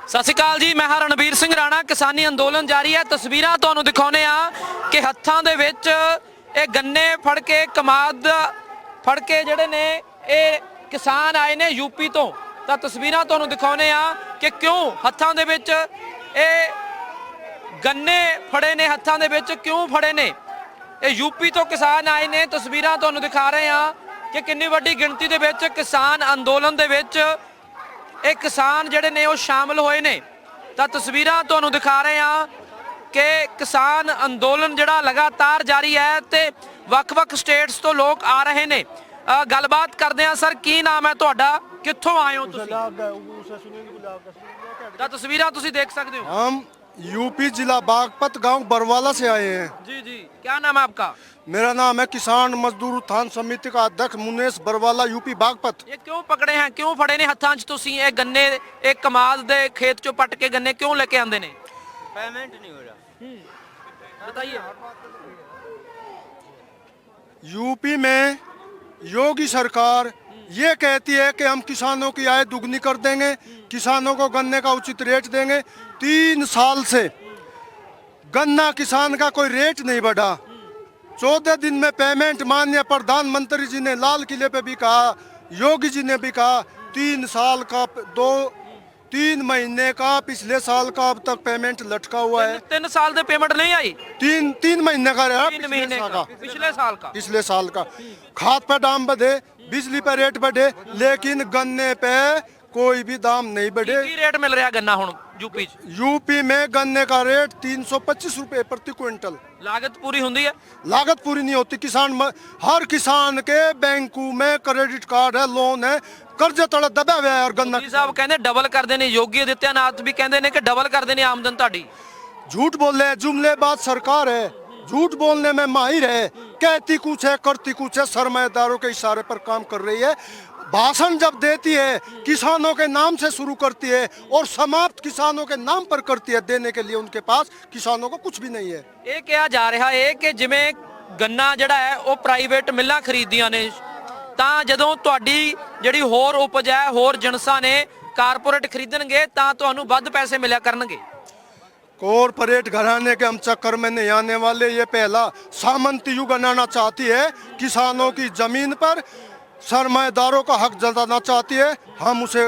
ਸਤਿ ਸ਼੍ਰੀ ਅਕਾਲ ਜੀ, ਮੈਂ ਹਾਂ ਰਣਵੀਰ ਸਿੰਘ ਰਾਣਾ। ਕਿਸਾਨੀ ਅੰਦੋਲਨ ਜਾਰੀ ਹੈ। ਤਸਵੀਰਾਂ ਤੁਹਾਨੂੰ ਦਿਖਾਉਂਦੇ ਆ ਕਿ ਹੱਥਾਂ ਦੇ ਵਿੱਚ ਇਹ ਗੰਨੇ ਫੜ ਕੇ ਕਮਾਦ ਫੜ ਕੇ ਜਿਹੜੇ ਨੇ ਇਹ ਕਿਸਾਨ ਆਏ ਨੇ ਯੂਪੀ ਤੋਂ। ਤਾਂ ਤਸਵੀਰਾਂ ਤੁਹਾਨੂੰ ਦਿਖਾਉਂਦੇ ਆ ਕਿ ਕਿਉਂ ਹੱਥਾਂ ਦੇ ਵਿੱਚ ਇਹ ਗੰਨੇ ਫੜੇ ਨੇ, ਹੱਥਾਂ ਦੇ ਵਿੱਚ ਕਿਉਂ ਫੜੇ ਨੇ। ਇਹ ਯੂਪੀ ਤੋਂ ਕਿਸਾਨ ਆਏ ਨੇ। ਤਸਵੀਰਾਂ ਤੁਹਾਨੂੰ ਦਿਖਾ ਰਹੇ ਆ ਕਿ ਕਿੰਨੀ ਵੱਡੀ ਗਿਣਤੀ ਦੇ ਵਿੱਚ ਕਿਸਾਨ ਅੰਦੋਲਨ ਦੇ ਵਿੱਚ ਇਹ ਕਿਸਾਨ ਜਿਹੜੇ ਨੇ ਉਹ ਸ਼ਾਮਲ ਹੋਏ ਨੇ। ਤਾਂ ਤਸਵੀਰਾਂ ਤੁਹਾਨੂੰ ਦਿਖਾ ਰਹੇ ਆ ਕਿ ਕਿਸਾਨ ਅੰਦੋਲਨ ਜਿਹੜਾ ਲਗਾਤਾਰ ਜਾਰੀ ਹੈ ਤੇ ਵੱਖ-ਵੱਖ ਸਟੇਟਸ ਤੋਂ ਲੋਕ ਆ ਰਹੇ ਨੇ। ਗੱਲਬਾਤ ਕਰਦੇ ਆ। ਸਰ, ਕੀ ਨਾਮ ਹੈ ਤੁਹਾਡਾ, ਕਿੱਥੋਂ ਆਏ ਹੋ ਤੁਸੀਂ? ਤਾਂ ਤਸਵੀਰਾਂ ਤੁਸੀਂ ਦੇਖ ਸਕਦੇ ਹੋ। हम यूपी जिला बागपत गांव बरवाला से आए हैं। जी जी, क्या नाम है आपका? मेरा नाम है किसान मजदूर उत्थान समिति का अध्यक्ष मुनेश बरवाला, यूपी बागपत। ये क्यों पकड़े हैं, क्यों फड़े ने हत्थां 'ਚ ਤੁਸੀਂ ਇਹ ਗੰਨੇ ਇਹ ਕਮਾਦ ਦੇ ਖੇਤ 'ਚੋਂ ਪੱਟ ਕੇ ਗੰਨੇ ਕਿਉਂ ਲੈ ਕੇ ਆਂਦੇ ਨੇ? पेमेंट नहीं हो रहा। बताइए। यूपी में योगी सरकार ये कहती है कि हम किसानों की आय दुगनी कर देंगे, किसानों को गन्ने का उचित रेट देंगे। 3 साल से गन्ना किसान का कोई रेट नहीं बढ़ा। 14 दिन में पेमेंट माननीय प्रधानमंत्री जी ने लाल किले पे भी कहा, योगी जी ने भी कहा 3 साल का 3 महीने का पिछले साल का अब तक पेमेंट लटका हुआ है। 3 साल दे पेमेंट नहीं आई? 3 महीने का रहा, 3 महीने का, पिछले साल का। पिछले साल का। खाद पे दाम बढ़े, बिजली पे रेट बढ़े, लेकिन गन्ने पे कोई भी दाम नहीं बढ़े। ਕੀ ਰੇਟ ਮਿਲ ਰਿਹਾ ਗੰਨਾ ਹੁਣ ਯੂਪੀ 'ਚ? यूपी में गन्ने का रेट 325 रुपए प्रति क्विंटल। ਲਾਗਤ ਪੂਰੀ ਹੁੰਦੀ ਹੈ? लागत पूरी नहीं होती। हर किसान के बैंकों में क्रेडिट कार्ड है, लोन है, कर्जे तले दबे हुए हैं। और गन्ना ਜੀ ਸਾਹਿਬ ਕਹਿੰਦੇ ਡਬਲ ਕਰਦੇ ਨੇ, ਯੋਗੀ ਆਦਿੱਤਿਆਨਾਥ ਵੀ ਕਹਿੰਦੇ ਨੇ ਕਿ ਡਬਲ ਕਰਦੇ ਨੇ ਆਮਦਨ ਤੁਹਾਡੀ। झूठ बोल रहे हैं, जुमलेबाज सरकार है, झूठ बोलने में माहिर है, कहती कुछ है करती कुछ है, सरमाएदारों के इशारे पर काम कर रही है। भाषण जब देती है किसानों के नाम से शुरू करती है और समाप्त किसानों के नाम पर करती है। देने के लिए उनके पास किसानों को कुछ भी नहीं है। ਇਹ ਕਿਹਾ ਜਾ ਰਿਹਾ ਹੈ ਕਿ ਜਿਵੇਂ ਗੰਨਾ ਜਿਹੜਾ ਹੈ ਉਹ ਪ੍ਰਾਈਵੇਟ ਮਿੱਲਾਂ ਖਰੀਦਦੀਆਂ ਨੇ, ਤਾਂ ਜਦੋਂ ਤੁਹਾਡੀ ਜਿਹੜੀ ਹੋਰ ਉਪਜ ਹੈ, ਹੋਰ ਜਿਣਸਾਂ ਨੇ ਕਾਰਪੋਰੇਟ ਖਰੀਦਣਗੇ ਤਾਂ ਤੁਹਾਨੂੰ ਵੱਧ ਪੈਸੇ ਮਿਲਿਆ ਕਰਨਗੇ। कॉरपोरेट घराने के हम चक्कर में नहीं आने वाले। ये पहला सामंत युग बनाना चाहती है, किसानों की जमीन पर सरमाएदारों का हक जताना चाहती है। हम उसे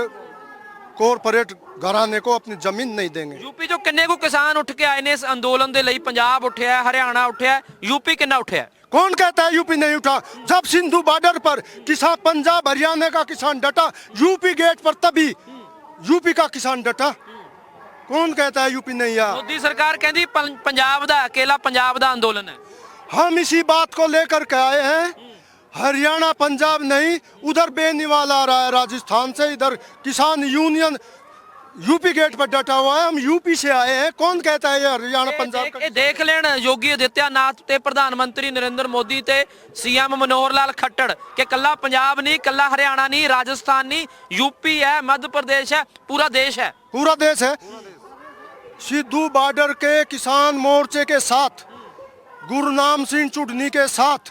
कॉरपोरेट घराने को अपनी जमीन नहीं देंगे। ਯੂਪੀ ਚੋਂ ਕਿੰਨੇ ਕੁ ਕਿਸਾਨ ਉੱਠ ਕੇ ਆਏ ਨੇ ਇਸ ਅੰਦੋਲਨ ਦੇ ਲਈ? ਪੰਜਾਬ ਉੱਠਿਆ, ਹਰਿਆਣਾ ਉੱਠਿਆ, ਯੂਪੀ ਕਿੰਨਾ ਉੱਠਿਆ? कौन कहता है यूपी नहीं उठा? जब सिंधु बॉर्डर पर किसान, पंजाब हरियाणा का किसान डटा, यूपी गेट पर तभी यूपी का किसान डटा। कौन कहता है यूपी नहीं आया? ਮੋਦੀ ਸਰਕਾਰ ਕਹਿੰਦੀ ਪੰਜਾਬ ਦਾ ਅਕੇਲਾ ਪੰਜਾਬ ਦਾ ਅੰਦੋਲਨ ਹੈ। हम इसी बात को लेकर के आए हैं। हरियाणा पंजाब नहीं, उधर बेनीवाल आ रहा है राजस्थान से, इधर किसान यूनियन यूपी गेट पर डटा हुआ है। हम यूपी से आए हैं। कौन कहता है ये हरियाणा पंजाब का? ਇਹ ਦੇਖ ਲੈਣ ਯੋਗੀ ਆਦਿੱਤਿਆਨਾਥ ਤੇ ਪ੍ਰਧਾਨ ਮੰਤਰੀ ਨਰਿੰਦਰ ਮੋਦੀ ਤੇ ਸੀਐਮ ਮਨੋਹਰ ਲਾਲ ਖੱਟੜ ਕਿ ਕੱਲਾ ਪੰਜਾਬ ਨਹੀਂ, ਕੱਲਾ ਹਰਿਆਣਾ ਨਹੀਂ, ਰਾਜਸਥਾਨ ਨਹੀਂ, यूपी है, मध्य प्रदेश है, पूरा देश है। पूरा देश है। सिद्धू बॉर्डर के किसान मोर्चे के साथ, गुरनाम सिंह चुडनी के साथ,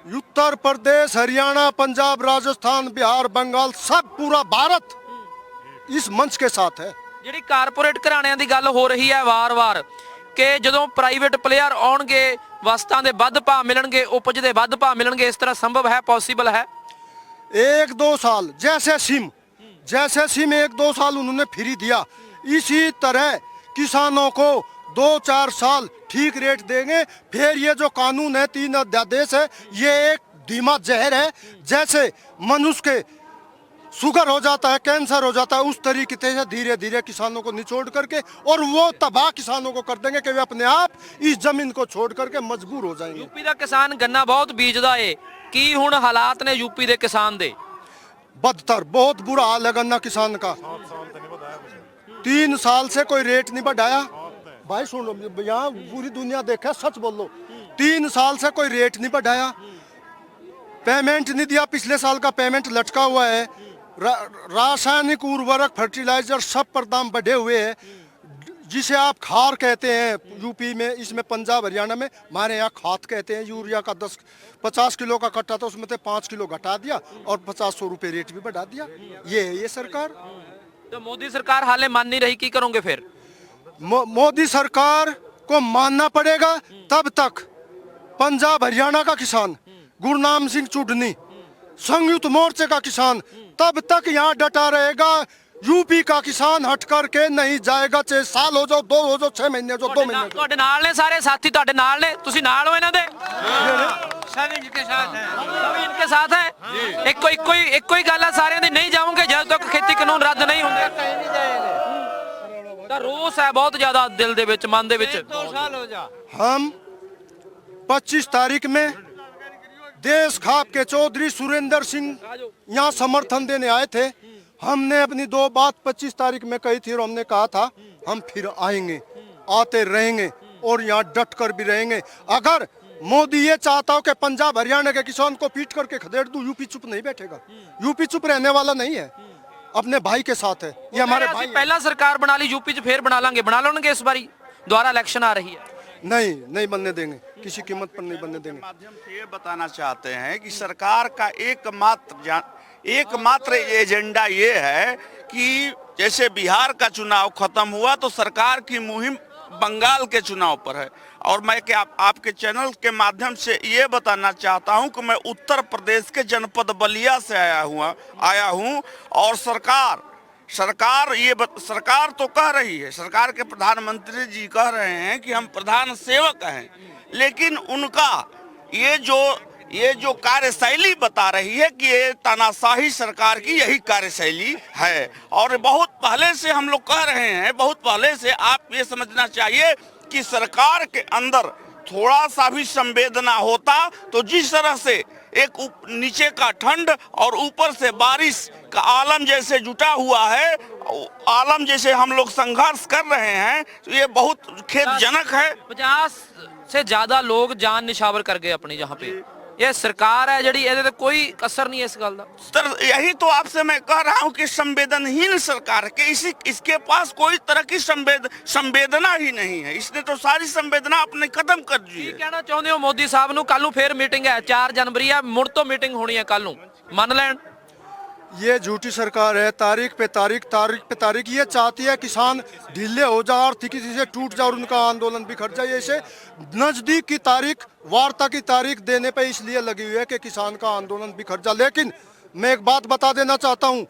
उत्तर प्रदेश, हरियाणा, पंजाब, राजस्थान, बिहार, बंगाल, सब पूरा भारत इस मंच के साथ है। ਜਿਹੜੀ ਕਾਰਪੋਰੇਟ ਘਰਾਣਿਆਂ ਦੀ ਗੱਲ ਹੋ ਰਹੀ ਹੈ ਵਾਰ-ਵਾਰ ਕਿ ਜਦੋਂ ਪ੍ਰਾਈਵੇਟ ਪਲੇਅਰ ਆਉਣਗੇ ਵਸਤਾਂ ਦੇ ਵੱਧ ਭਾਅ ਮਿਲਣਗੇ, ਉਪਜ ਦੇ ਵੱਧ ਭਾਅ ਮਿਲਣਗੇ, ਇਸ ਤਰ੍ਹਾਂ ਸੰਭਵ ਹੈ, ਪੋਸੀਬਲ है? 1-2 साल जैसे सिम 1-2 साल उन्होंने फ्री दिया, इसी तरह किसानों को 2-4 साल ठीक रेट देंगे। फिर ये जो कानून है, 3 अध्यादेश है, ये एक धीमा जहर है। जैसे मनुष्य के शुगर हो जाता है, कैंसर हो जाता है, उस तरीके से धीरे धीरे किसानों को निचोड़ करके और वो तबाह किसानों को कर देंगे कि वे अपने आप इस जमीन को छोड़ करके मजबूर हो जाएंगे। ਯੂਪੀ ਦਾ ਕਿਸਾਨ ਗੰਨਾ ਬਹੁਤ ਬੀਜਦਾ ਏ, ਕੀ ਹੁਣ ਹਾਲਾਤ ਨੇ ਯੂਪੀ ਦੇ ਕਿਸਾਨ ਦੇ? बदतर, बहुत बुरा हाल है गन्ना किसान का। 3 साल से कोई रेट नहीं बढ़ाया। भाई सुनो, यहाँ पूरी दुनिया देखे, सच बोलो। 3 साल से कोई रेट नहीं बढ़ाया, पेमेंट नहीं दिया। पिछले साल का पेमेंट लटका हुआ है। रासायनिक उर्वरक, फर्टिलाइजर सब पर दाम बढ़े हुए हैं, जिसे आप खार कहते हैं यूपी में, इसमें पंजाब हरियाणा में, हमारे यहाँ खाद कहते हैं। यूरिया का 50 किलो का कट्टा था, उसमें से 5 किलो घटा दिया और 50-100 रुपये रेट भी बढ़ा दिया। ये है ये सरकार। जो मोदी सरकार हाले मान नहीं रही, की करोगे फिर? मोदी सरकार को मानना पड़ेगा, तब तक पंजाब हरियाणा का किसान, गुरनाम सिंह चुडनी, संयुक्त मोर्चे का किसान तब तक यहाँ डटा रहेगा। यूपी का किसान हट करके नहीं जाएगा, चाहे साल हो जाओ, 2 हो जाओ, 6 महीने हो जाओ, 2 महीने हो जाओ। ਤੁਹਾਡੇ ਨਾਲ ਨੇ ਸਾਰੇ ਸਾਥੀ, ਤੁਹਾਡੇ ਨਾਲ ਨੇ, ਤੁਸੀਂ ਨਾਲ ਹੋ ਇਹਨਾਂ ਦੇ? सब इनके साथ हैं। ਸਭ ਇਨਕੇ ਸਾਥ ਹੈ। ਇੱਕੋ ਹੀ ਗੱਲ ਹੈ ਸਾਰਿਆਂ ਦੀ, ਨਹੀਂ ਜਾਓਗੇ ਜਦ ਤੱਕ ਖੇਤੀ ਕਾਨੂੰਨ ਰੱਦ ਨਹੀਂ ਹੁੰਦੇ। कहीं नहीं जाएंगे। ਤਾਂ ਰੋਸ ਹੈ ਬਹੁਤ ਜ਼ਿਆਦਾ ਦਿਲ ਦੇ ਵਿੱਚ, ਮਨ ਦੇ ਵਿੱਚ। 2 साल हो जा। हम 25 तारीख में देश खाप के चौधरी सुरेंद्र सिंह यहाँ समर्थन देने आए थे। हमने अपनी 2 बात 25 तारीख में कही थी और हमने कहा था हम फिर आएंगे, आते रहेंगे और यहाँ डट कर भी रहेंगे। अगर मोदी ये चाहता हो कि पंजाब हरियाणा के किसान को पीट करके खदेड़ दूं, यूपी चुप नहीं बैठेगा। यूपी चुप रहने वाला नहीं है, अपने भाई के साथ है। ये हमारे भाई हैं। ਪਹਿਲਾਂ ਸਰਕਾਰ ਬਣਾ ਲਈ, यूपी 'ਚ ਫੇਰ ਬਣਾ ਲਾਂਗੇ, ਬਣਾ ਲਓਗੇ ਇਸ ਵਾਰੀ? ਦੁਬਾਰਾ ਇਲੈਕਸ਼ਨ ਆ ਰਹੀ ਹੈ। नहीं बनने देंगे, किसी कीमत पर नहीं बनने देंगे। माध्यम से ये बताना चाहते हैं कि सरकार का एकमात्र एजेंडा ये है कि जैसे बिहार का चुनाव खत्म हुआ तो सरकार की मुहिम बंगाल के चुनाव पर है। और मैं क्या आपके चैनल के माध्यम से ये बताना चाहता हूं कि मैं उत्तर प्रदेश के जनपद बलिया से आया हूं और सरकार तो कह रही है, सरकार के प्रधानमंत्री जी कह रहे हैं कि हम प्रधान सेवक हैं, लेकिन उनका ये जो कार्यशैली बता रही है कि ये तानाशाही सरकार की यही कार्यशैली है। और बहुत पहले से हम लोग कह रहे हैं, बहुत पहले से आप ये समझना चाहिए कि सरकार के अंदर थोड़ा सा भी संवेदना होता तो जिस तरह से एक नीचे का ठंड और ऊपर से बारिश का आलम जैसे जुटा हुआ है, आलम जैसे हम लोग संघर्ष कर रहे हैं, तो ये बहुत खेदजनक है। 50 से ज्यादा लोग जान निछावर कर गए अपनी, जहाँ पे ये सरकार है जड़ी, ਇਹਦੇ ਤੇ कोई असर नहीं है इस गल दा। सर यही तो आपसे मैं कह रहा हूँ कि संवेदनहीन सरकार के इसके पास कोई तरह की संवेदना ही नहीं है। इसने तो सारी संवेदना अपने खत्म कर दी ਕੀ है। ਕਹਿਣਾ ਚਾਹੁੰਦੇ ਹੋ ਮੋਦੀ ਸਾਹਿਬ ਨੂੰ? ਕੱਲ ਨੂੰ ਫੇਰ ਮੀਟਿੰਗ ਹੈ, 4 जनवरी है, ਮੁੜ ਤੋਂ ਮੀਟਿੰਗ ਹੋਣੀ ਹੈ ਕੱਲ ਨੂੰ, ਮੰਨ ਲੈਣ? ये झूठी सरकार है, तारीख पे तारीख ये चाहती है किसान ढीले हो जाए, आर्थिक से टूट जाए और उनका आंदोलन बिखर जाए। इसे नजदीक की तारीख, वार्ता की तारीख देने पे इसलिए लगी हुई है कि किसान का आंदोलन बिखर जाए। लेकिन मैं एक बात बता देना चाहता हूँ,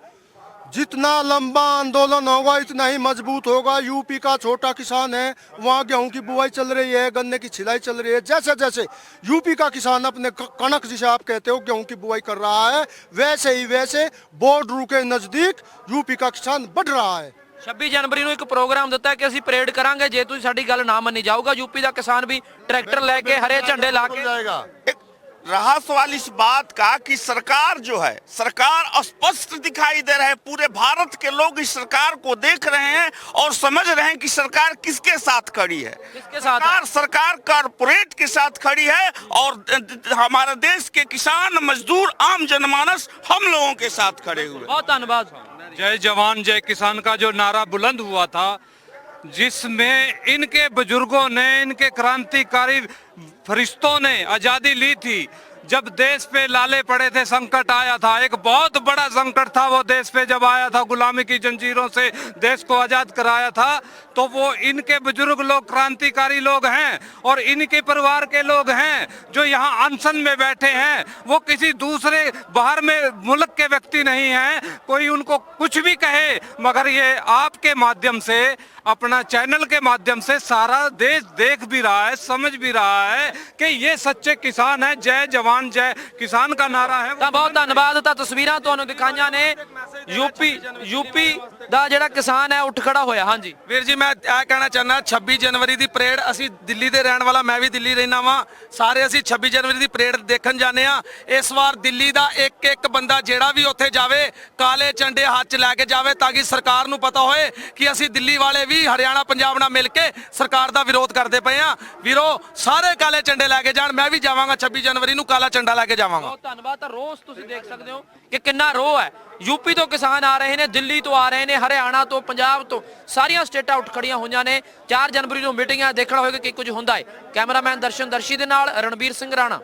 जितना लंबा आंदोलन होगा इतना ही मजबूत होगा। यूपी का छोटा किसान है, वहाँ गेहूं की बुआई चल रही है, गन्ने की छिलाई चल रही है। जैसे जैसे यूपी का किसान अपने कणक जिसे आप कहते हो गेहूं की बुआई कर रहा है, वैसे बॉर्डर के नजदीक यूपी का किसान बढ़ रहा है। 26 जनवरी ਨੂੰ ਇੱਕ ਪ੍ਰੋਗਰਾਮ ਦਿੱਤਾ ਹੈ ਕਿ ਅਸੀਂ ਪਰੇਡ ਕਰਾਂਗੇ, ਜੇ ਤੁਸੀਂ ਸਾਡੀ ਗੱਲ ਨਾ ਮੰਨੀ ਜਾਊਗਾ यूपी ਦਾ ਕਿਸਾਨ ਵੀ ट्रैक्टर ਲੈ ਕੇ हरे झंडे ला के एक रहा सवाल इस बात का कि सरकार जो है, सरकार स्पष्ट दिखाई दे रहा है, पूरे भारत के लोग इस सरकार को देख रहे हैं और समझ रहे हैं कि सरकार किसके साथ खड़ी है। किसके साथ है? सरकार कारपोरेट के साथ खड़ी है और हमारे देश के किसान, मजदूर, आम जनमानस हम लोगों के साथ खड़े हुए। बहुत धन्यवाद। जय जवान जय किसान का जो नारा बुलंद हुआ था, जिसमें इनके बुजुर्गों ने, इनके क्रांतिकारी फरिश्तों ने आज़ादी ली थी, जब देश पे लाले पड़े थे, संकट आया था, एक बहुत बड़ा संकट था वो देश पे जब आया था, गुलामी की जंजीरों से देश को आज़ाद कराया था, तो वो इनके बुजुर्ग लोग क्रांतिकारी लोग हैं और इनके परिवार के लोग हैं जो यहाँ अनशन में बैठे हैं। वो किसी दूसरे बाहर में मुल्क के व्यक्ति नहीं हैं, कोई उनको कुछ भी कहे, मगर ये आपके माध्यम से, अपना चैनल के माध्यम से सारा देश देख भी रहा है, समझ भी रहा है कि ये सच्चे किसान हैं। जय जवान जय किसान का नारा है। ਤਾਂ ਬਹੁਤ ਧੰਨਵਾਦ। ਤਾਂ ਤਸਵੀਰਾਂ ਤੁਹਾਨੂੰ ਦਿਖਾਈਆਂ ਨੇ यूपी ਦਾ ਜਿਹੜਾ ਕਿਸਾਨ ਹੈ ਉੱਠ ਖੜਾ ਹੋਇਆ। ਹਾਂਜੀ ਵੀਰ ਜੀ, ਮੈਂ ਇਹ ਕਹਿਣਾ ਚਾਹੁੰਦਾ 26 ਜਨਵਰੀ ਦੀ ਪਰੇਡ, ਅਸੀਂ ਦਿੱਲੀ ਦੇ ਰਹਿਣ ਵਾਲਾ, ਮੈਂ ਵੀ ਦਿੱਲੀ ਰਹਿਣਾ ਵਾਂ, ਸਾਰੇ ਅਸੀਂ 26 ਜਨਵਰੀ ਦੀ ਪਰੇਡ ਦੇਖਣ ਜਾਂਦੇ ਆ। ਇਸ ਵਾਰ ਦਿੱਲੀ ਦਾ ਇੱਕ ਬੰਦਾ ਜਿਹੜਾ ਵੀ ਉੱਥੇ ਜਾਵੇ ਕਾਲੇ ਝੰਡੇ ਹੱਥ 'ਚ ਲੈ ਕੇ ਜਾਵੇ, ਤਾਂ ਕਿ ਸਰਕਾਰ ਨੂੰ ਪਤਾ ਹੋਏ ਕਿ ਅਸੀਂ ਦਿੱਲੀ ਵਾਲੇ ਵੀ ਹਰਿਆਣਾ ਪੰਜਾਬ ਨਾਲ ਮਿਲ ਕੇ ਸਰਕਾਰ ਦਾ ਵਿਰੋਧ ਕਰਦੇ ਪਏ ਆ। ਵੀਰੋ ਸਾਰੇ ਕਾਲੇ ਝੰਡੇ ਲੈ ਕੇ ਜਾਣ, ਮੈਂ ਵੀ ਜਾਵਾਂਗਾ 26 ਜਨਵਰੀ ਨੂੰ ਕਾਲਾ ਝੰਡਾ ਲੈ ਕੇ ਜਾਵਾਂਗਾ। ਬਹੁਤ ਧੰਨਵਾਦ। ਤਾਂ ਰੋਸ ਤੁਸੀਂ ਦੇਖ ਸਕਦੇ ਹੋ ਕਿ ਕਿੰਨਾ ਰੋਹ ਹੈ। यूपी ਤੋਂ ਕਿਸਾਨ ਆ ਰਹੇ ਨੇ, ਦਿੱਲੀ ਤੋਂ ਆ ਰਹੇ ਨੇ, ਹਰਿਆਣਾ ਤੋਂ, ਪੰਜਾਬ ਤੋਂ, ਸਾਰੀਆਂ ਸਟੇਟਾਂ ਉੱਠ ਖੜੀਆਂ ਹੋਈਆਂ ਨੇ। 4 ਜਨਵਰੀ ਨੂੰ ਮੀਟਿੰਗਾਂ ਦੇਖਣਾ ਹੋਏਗਾ ਕਿ ਕੁਝ ਹੁੰਦਾ ਹੈ। ਕੈਮਰਾਮੈਨ ਦਰਸ਼ਨ ਦਰਸ਼ੀ ਦੇ ਨਾਲ ਰਣਬੀਰ ਸਿੰਘ ਰਾਣਾ।